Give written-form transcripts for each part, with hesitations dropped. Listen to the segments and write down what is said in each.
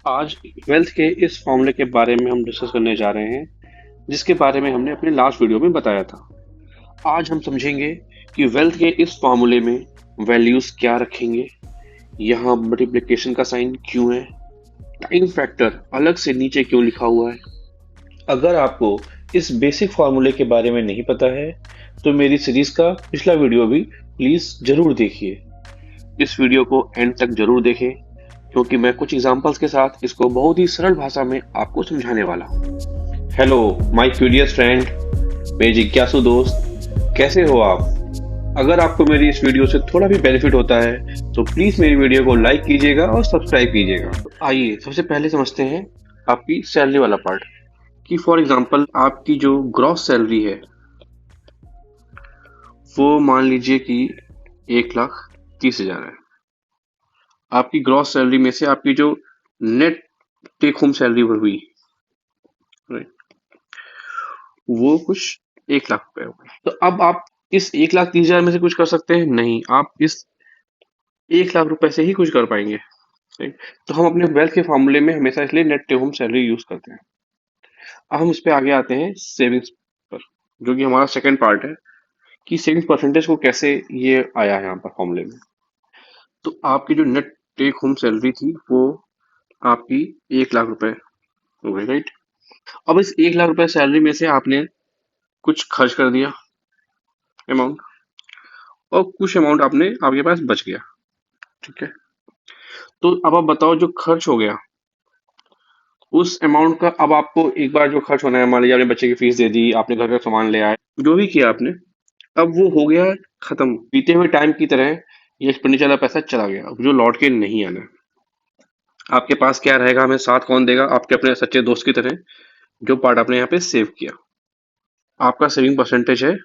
आज वेल्थ के इस फॉर्मूले के बारे में हम डिस्कस करने जा रहे हैं जिसके बारे में हमने अपने लास्ट वीडियो में बताया था। आज हम समझेंगे कि वेल्थ के इस फॉर्मूले में वैल्यूज क्या रखेंगे, यहाँ मल्टीप्लिकेशन का साइन क्यों है, टाइम फैक्टर अलग से नीचे क्यों लिखा हुआ है। अगर आपको इस बेसिक फार्मूले के बारे में नहीं पता है तो मेरी सीरीज का पिछला वीडियो भी प्लीज जरूर देखिए। इस वीडियो को एंड तक जरूर देखें क्योंकि मैं कुछ एग्जांपल्स के साथ इसको बहुत ही सरल भाषा में आपको समझाने वाला हूँ। हेलो माय क्यूरियस फ्रेंड, मेरे जिज्ञासु दोस्त, कैसे हो आप? अगर आपको मेरी इस वीडियो से थोड़ा भी बेनिफिट होता है तो प्लीज मेरी वीडियो को लाइक कीजिएगा और सब्सक्राइब कीजिएगा। आइए सबसे पहले समझते हैं आपकी सैलरी वाला पार्ट कि फॉर एग्जांपल आपकी जो ग्रॉस सैलरी है वो मान लीजिए कि 1,30,000 है। आपकी ग्रॉस सैलरी में से आपकी जो नेट टेक होम सैलरी हुई, राइट, वो कुछ 1,00,000 रुपए हो गई। तो अब आप इस 1,30,000 में से कुछ कर सकते हैं? नहीं, आप इस 1,00,000 रुपए से ही कुछ कर पाएंगे, राइट। तो हम अपने वेल्थ के फॉर्मूले में हमेशा इसलिए net take home salary use करते हैं। अब हम इस पे आगे आते हैं सेविंग्स पर, जो कि हमारा सेकंड पार्ट है कि सेविंग्स परसेंटेज को कैसे ये आया है यहाँ पर फॉर्मूले में। तो आपकी जो नेट टेक होम सैलरी थी वो आपकी 1,00,000 रुपए हो गई, राइट। अब इस 1,00,000 रुपए सैलरी में से आपने कुछ खर्च कर दिया अमाउंट, और कुछ अमाउंट आपने आपके पास बच गया, ठीक है। तो अब आप बताओ जो खर्च हो गया उस अमाउंट का, अब आपको एक बार जो खर्च होना है, मान लीजिए आपने बच्चे की फीस दे दी, आपने घर का सामान ले आए, जो भी किया आपने, अब वो हो गया खत्म, बीते हुए टाइम की तरह ये एक्सपेंडिचर वाला पैसा चला गया, अब जो लौट के नहीं आना है। आपके पास क्या रहेगा, हमें साथ कौन देगा? आपके अपने सच्चे दोस्त की तरह, जो पार्ट आपने यहाँ पे सेव किया। आपका सेविंग परसेंटेज है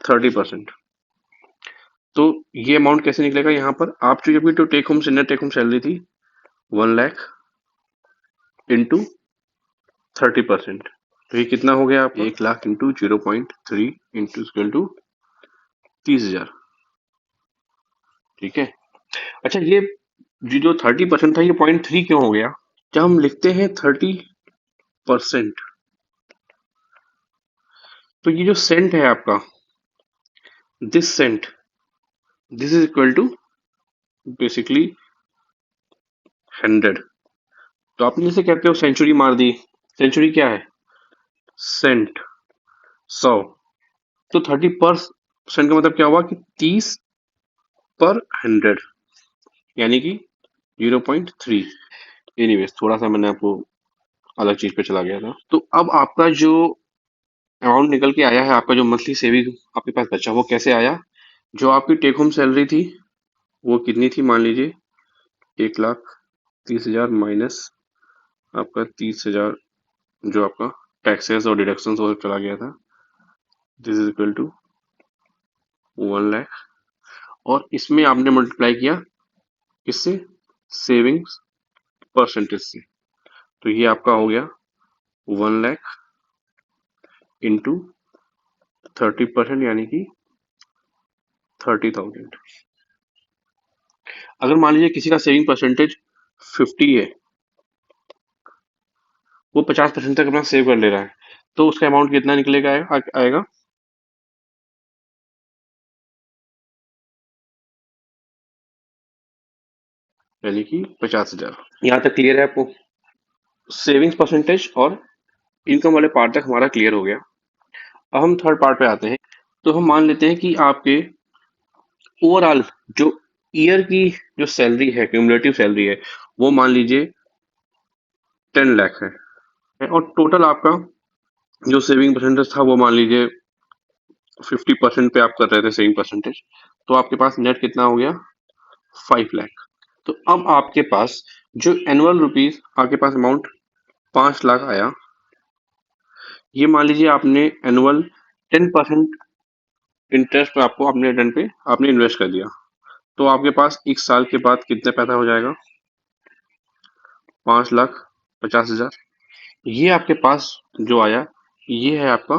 30%। तो ये अमाउंट कैसे निकलेगा? यहाँ पर आप जो take home net take home salary थी 1,00,000 इंटू 30%, तो ये कितना हो गया आपका? 1,00,000 इंटू 0.3 इंटू इक्वल टू 30,000, ठीक है। अच्छा, ये जो 30% था ये 0.3 क्यों हो गया? जब हम लिखते हैं 30%, तो ये जो सेंट है आपका, this cent, this is equal to basically 100। तो आपने जैसे कहते हो सेंचुरी मार दी, सेंचुरी क्या है? सेंट, 100। तो 30% का मतलब क्या हुआ कि 30/100, यानी कि 0.3। एनीवेज, थोड़ा सा मैंने आपको अलग चीज पे चला गया था। तो अब आपका जो अमाउंट निकल के आया है, आपका जो मंथली सेविंग आपके पास बचा, वो कैसे आया? जो आपकी टेक होम सैलरी थी वो कितनी थी? मान लीजिए 1,30,000 माइनस आपका 30,000, जो आपका टैक्सेस और डिडक्शन वो चला गया था, दिस इज इक्वल टू 1,00,000, और इसमें आपने मल्टीप्लाई किया किससे? सेविंग्स परसेंटेज से। तो ये आपका हो गया 1,00,000 इंटू 30%, यानी कि 30,000। अगर मान लीजिए किसी का सेविंग परसेंटेज 50 है, वो 50% तक अपना सेव कर ले रहा है, तो उसका अमाउंट कितना निकलेगा? आएगा यानी कि 50,000। यहाँ तक क्लियर है आपको? सेविंग्स परसेंटेज और इनकम वाले पार्ट तक हमारा क्लियर हो गया। अब हम थर्ड पार्ट पे आते हैं। तो हम मान लेते हैं कि आपके ओवरऑल जो ईयर की जो सैलरी है, क्यूमुलेटिव सैलरी है, वो मान लीजिए 10,00,000 है, और टोटल आपका जो सेविंग परसेंटेज था वो मान लीजिए 50% पे आप कर रहे थे सेविंग परसेंटेज, तो आपके पास नेट कितना हो गया? 5,00,000। तो अब आपके पास जो एनुअल रुपीज आपके पास अमाउंट 5,00,000 आया, ये मान लीजिए आपने एनुअल 10% इंटरेस्ट पे आपको अपने रिटर्न पे आपने इन्वेस्ट कर दिया, तो आपके पास 1 साल के बाद कितने पैसा हो जाएगा? 5,50,000। ये आपके पास जो आया, ये है आपका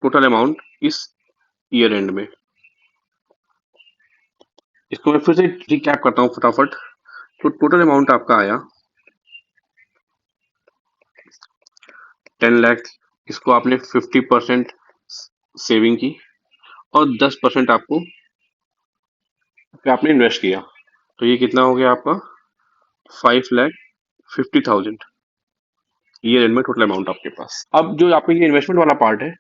टोटल अमाउंट इस ईयर एंड में। इसको मैं फिर से रिकैप करता हूँ फटाफट। तो टोटल अमाउंट आपका आया 10 लाख, इसको आपने 50% सेविंग की और 10% आपको आपने इन्वेस्ट किया, तो ये कितना हो गया आपका 5,50,000 ईयर एंड में टोटल अमाउंट आपके पास। अब जो आपका ये इन्वेस्टमेंट वाला पार्ट है,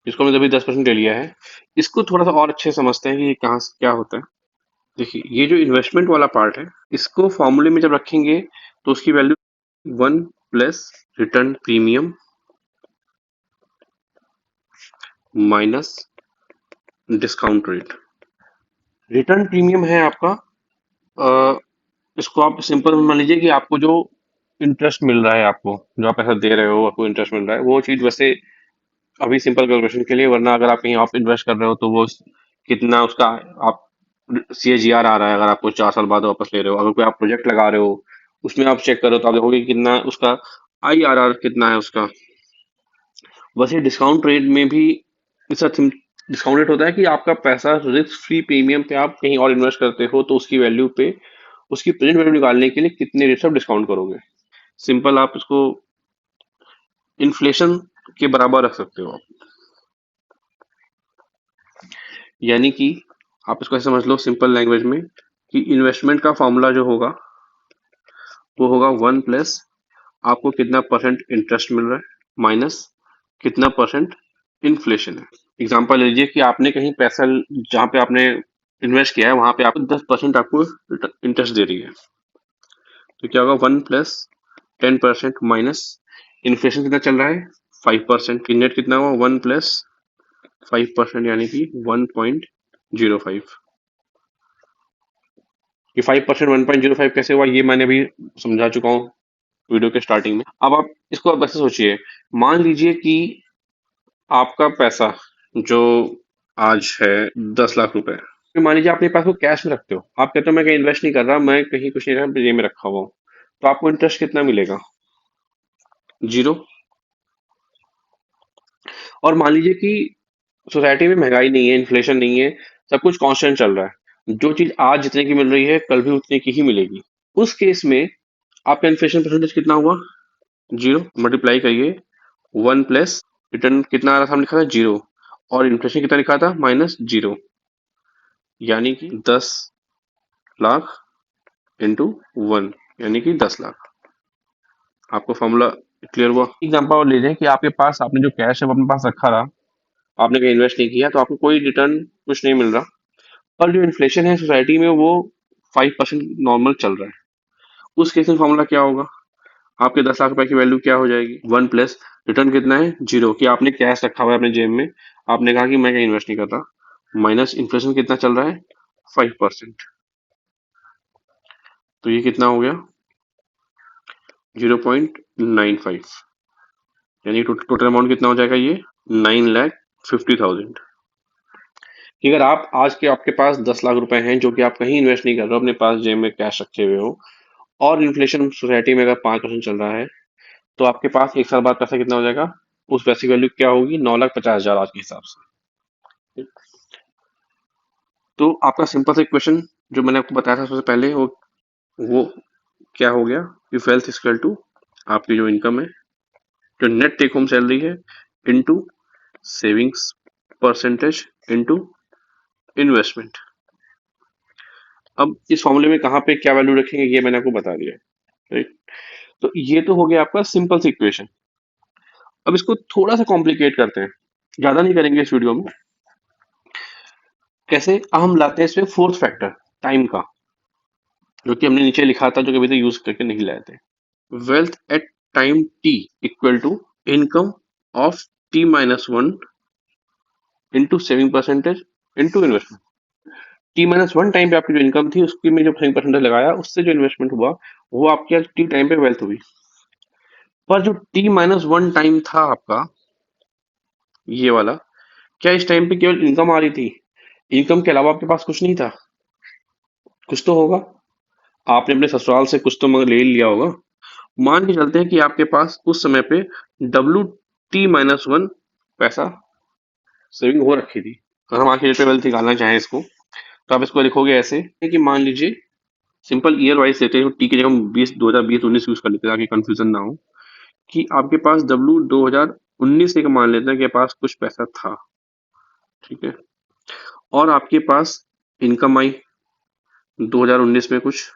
जिसको हमने अभी 10% ले लिया है, इसको थोड़ा सा और अच्छे से समझते हैं कि ये कहाँ से क्या होता है। देखिए, ये जो इन्वेस्टमेंट वाला पार्ट है, इसको फॉर्मूले में जब रखेंगे तो उसकी value 1 plus return premium minus discount rate. Return premium है आपका, अ, इसको आप सिंपल मान लीजिए कि आपको जो इंटरेस्ट मिल रहा है, आपको जो आप पैसा दे रहे हो, आपको इंटरेस्ट मिल रहा है, वो चीज वैसे अभी सिंपल कैलकुलेशन के लिए, वरना अगर आप कहीं आप इन्वेस्ट कर रहे हो तो वो कितना उसका आप CAGR आ रहा है, अगर आपको 4 साल बाद वापस ले रहे हो, अगर कोई आप प्रोजेक्ट लगा रहे हो उसमें आप चेक करो तो आप देखोगे कि कितना उसका IRR कितना है उसका। वैसे डिस्काउंट रेट में भी इसका डिस्काउंट रेट होता है कि आपका पैसा रिस्क फ्री प्रीमियम पे आप कहीं और इन्वेस्ट करते हो तो उसकी वैल्यू पे, उसकी प्रेजेंट वैल्यू निकालने के लिए कितने रेट से आप डिस्काउंट करोगे। सिंपल आप इसको इन्फ्लेशन के बराबर रख सकते हो आप, यानी कि आप इसको ऐसे समझ लो सिंपल लैंग्वेज में कि इन्वेस्टमेंट का फॉर्मूला जो होगा वो होगा 1 प्लस आपको कितना परसेंट इंटरेस्ट मिल रहा है माइनस कितना परसेंट इन्फ्लेशन है। एग्जांपल लीजिए कि आपने कहीं पैसा जहाँ पे आपने इन्वेस्ट किया है वहां पे आपको 10% आपको इंटरेस्ट दे रही है, तो क्या होगा 1 प्लस 10% माइनस इन्फ्लेशन कितना चल रहा है 5%, नेट कितना हुआ 1 प्लस 5% यानी कि 1.05। ये 5% 1.05 कैसे हुआ ये मैंने अभी समझा चुका हूँ वीडियो के स्टार्टिंग में। अब आप इसको अब ऐसे सोचिए, मान लीजिए कि आपका पैसा जो आज है 10 लाख रुपए, फिर मान लीजिए अपने पास वो कैश में रखते हो, आप कहते हो मैं कहीं इन्वेस्ट नहीं कर रहा, मैं कहीं कुछ नहीं रहा, ये में रखा हुआ हूँ, तो आपको इंटरेस्ट कितना मिलेगा 0। और मान लीजिए कि सोसाइटी में महंगाई नहीं है, इन्फ्लेशन नहीं है, सब कुछ कांस्टेंट चल रहा है, जो चीज आज जितने की मिल रही है कल भी उतने की ही मिलेगी। उस केस में आपका इन्फ्लेशन परसेंटेज कितना हुआ 0, मल्टीप्लाई करिए 1 प्लस रिटर्न कितना आ रहा था, हमने लिखा था 0 और इन्फ्लेशन कितना लिखा था -0, यानी कि 10 लाख इंटू 1 यानी कि 10 लाख। आपको फॉर्मूला क्लियर हुआ। एग्जाम्पल और ले लें कि आपके पास आपने जो कैश है वो अपने पास रखा रहा, आपने कहीं इन्वेस्ट नहीं किया तो आपको कोई रिटर्न कुछ नहीं मिल रहा, पर जो इन्फ्लेशन है सोसाइटी में वो 5% नॉर्मल चल रहा है। उस केस में फॉर्मूला क्या होगा, आपके 10 लाख रुपए की वैल्यू क्या हो जाएगी 1 प्लस रिटर्न कितना है 0, कि आपने कैश रखा हुआ है अपने जेब में, आपने कहा कि मैं कहीं इन्वेस्ट नहीं करता, माइनस इन्फ्लेशन कितना चल रहा है 5%, तो ये कितना हो गया 0.95, यानी टोटल अमाउंट कितना हो जाएगा ये 9,50,000। कि अगर आप आज के आपके पास 10 लाख रुपए हैं जो कि आप कहीं इन्वेस्ट नहीं कर रहे हो, अपने पास जेब में कैश रखे हुए हो, और इन्फ्लेशन सोसाइटी में अगर 5% चल रहा है, तो आपके पास 1 साल बाद पैसा कितना हो जाएगा, उस पैसे की वैल्यू क्या होगी 9,50,000 आज के हिसाब से। तो आपका सिंपल सा इक्वेशन जो मैंने आपको बताया था सबसे पहले, वो क्या हो गया कि वेल्थ इक्वल टू आपकी जो इनकम है, जो नेट टेक होम सैलरी है, into savings percentage into investment. अब इस फॉर्मूले में कहाँ पे क्या वैल्यू रखेंगे ये मैंने आपको बता दिया, राइट। तो ये तो हो गया आपका सिंपल सी इक्वेशन। अब इसको थोड़ा सा कॉम्प्लिकेट करते हैं, ज्यादा नहीं करेंगे इस वीडियो में। कैसे, अब हम लाते हैं इसमें फोर्थ फैक्टर टाइम का, जो कि हमने नीचे लिखा था, जो कभी तक यूज करके नहीं लाए थे। Wealth at time t equal to income of t-1 into saving percentage into investment. t-1 time पे आपकी जो इनकम थी उसकी में जो सेविंग परसेंटेज लगाया उससे जो इन्वेस्टमेंट हुआ वो आपके t टाइम पे वेल्थ हुई। पर जो t-1 टाइम था आपका ये वाला, क्या इस टाइम पे केवल इनकम आ रही थी, इनकम के अलावा आपके पास कुछ नहीं था? कुछ तो होगा, आपने अपने ससुराल से कुछ तो मगर ले लिया होगा। मान के चलते हैं कि आपके पास उस समय पे WT-1 पैसा सेविंग हो रखी थी। अगर हम आखिर पे वेल्थ निकालना चाहें इसको, तो आप इसको लिखोगे ऐसे कि मान लीजिए, सिंपल ईयर वाइज लेते हैं, टी की जगह हम 20 2019 यूज कर लेते हैं ताकि कंफ्यूजन ना हो, कि आपके पास W 2019 एक मान लेते हैं कि पास कुछ पैसा था, ठीक है, और आपके पास इनकम आई 2019 में कुछ,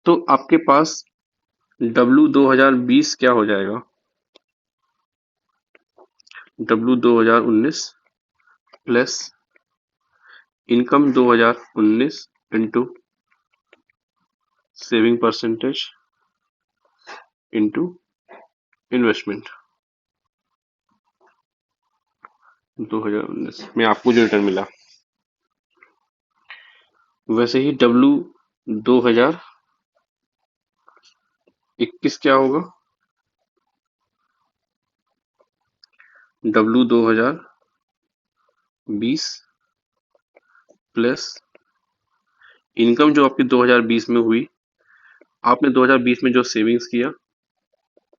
तो आपके पास W 2020 क्या हो जाएगा? W 2019 plus income 2019 into saving percentage into investment 2019 में आपको जो रिटर्न मिला, वैसे ही W 2021 क्या होगा? W 2020 प्लस इनकम जो आपकी 2020 में हुई, आपने 2020 में जो सेविंग्स किया,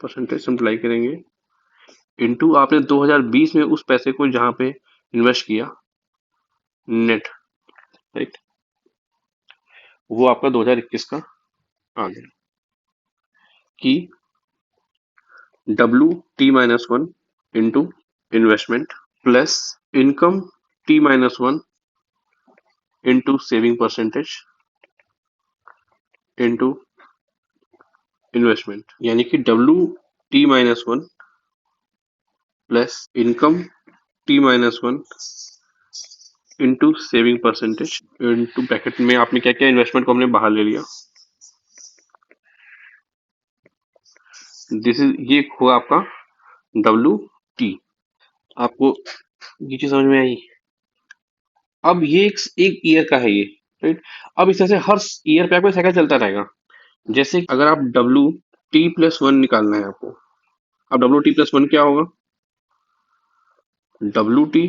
परसेंटेज सिंप्लाई करेंगे, इनटू आपने 2020 में उस पैसे को जहां पे इन्वेस्ट किया नेट, राइट, वो आपका 2021 का आ गया कि WT-1 into investment plus income T-1 into saving percentage into investment, यानी कि WT-1 plus income T-1 into saving percentage into bracket में आपने क्या किया, इन्वेस्टमेंट को हमने बाहर ले लिया, दिस इज, ये हुआ आपका WT। आपको ये चीज समझ में आई? अब ये एक ईयर का है ये, राइट। अब इस तरह से हर ईयर पे आपका साइकिल चलता रहेगा। जैसे अगर आप WT+1 निकालना है आपको, अब WT+1 क्या होगा? WT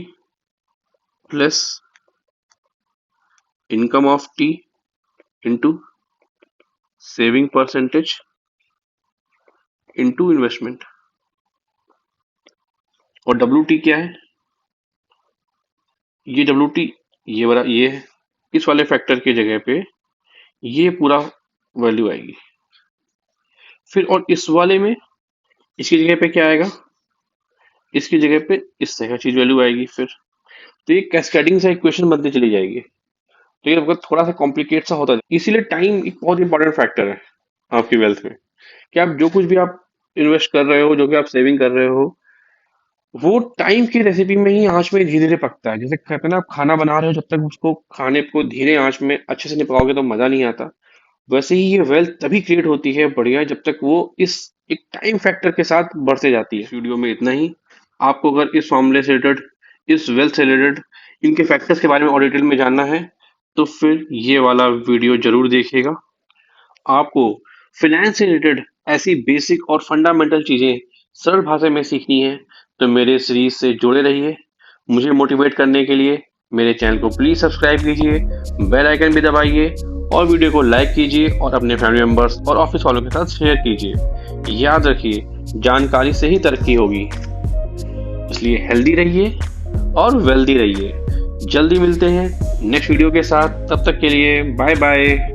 plus income of T into saving percentage into investment, और WT क्या है? ये WT ये वाला ये है, इस वाले फैक्टर की जगह पे ये पूरा वैल्यू आएगी। फिर और इस वाले में इसकी जगह पे क्या आएगा? इसकी जगह पे इस तरह का चीज वैल्यू आएगी। फिर तो ये कैस्केडिंग से इक्वेशन बनती चली जाएगी, तो ये आपका थोड़ा सा कॉम्प्लिकेट सा होता है। इसीलिए टाइम एक बहुत इंपॉर्टेंट फैक्टर है आपकी वेल्थ में, कि आप जो कुछ भी आप इन्वेस्ट कर रहे हो, जो भी आप सेविंग कर रहे हो, वो टाइम की रेसिपी में ही आंच में धीरे धीरे पकता है। जैसे कहते हैं ना, आप खाना बना रहे हो, जब तक उसको खाने को धीरे आंच में अच्छे से नहीं पकाओगे तो मजा नहीं आता। वैसे ही ये वेल्थ तभी क्रिएट होती है बढ़िया, जब तक वो इस एक टाइम फैक्टर के साथ बढ़ते जाती है। वीडियो में इतना ही। आपको अगर इस फॉर्मूले से रिलेटेड, इस वेल्थ से रिलेटेड, इनके फैक्टर्स के बारे में और डिटेल में जानना है तो फिर ये वाला वीडियो जरूर देखिएगा। आपको फाइनेंस से रिलेटेड ऐसी बेसिक और फंडामेंटल चीजें सरल भाषा में सीखनी है तो मेरे सीरीज से जुड़े रहिए। मुझे मोटिवेट करने के लिए मेरे चैनल को प्लीज सब्सक्राइब कीजिए, बेल आइकन भी दबाइए और वीडियो को लाइक कीजिए और अपने फैमिली मेंबर्स और ऑफिस वालों के साथ शेयर कीजिए। याद रखिए, जानकारी से ही तरक्की होगी, इसलिए हेल्दी रहिए और वेल्दी रहिए। जल्दी मिलते हैं नेक्स्ट वीडियो के साथ, तब तक के लिए बाय बाय।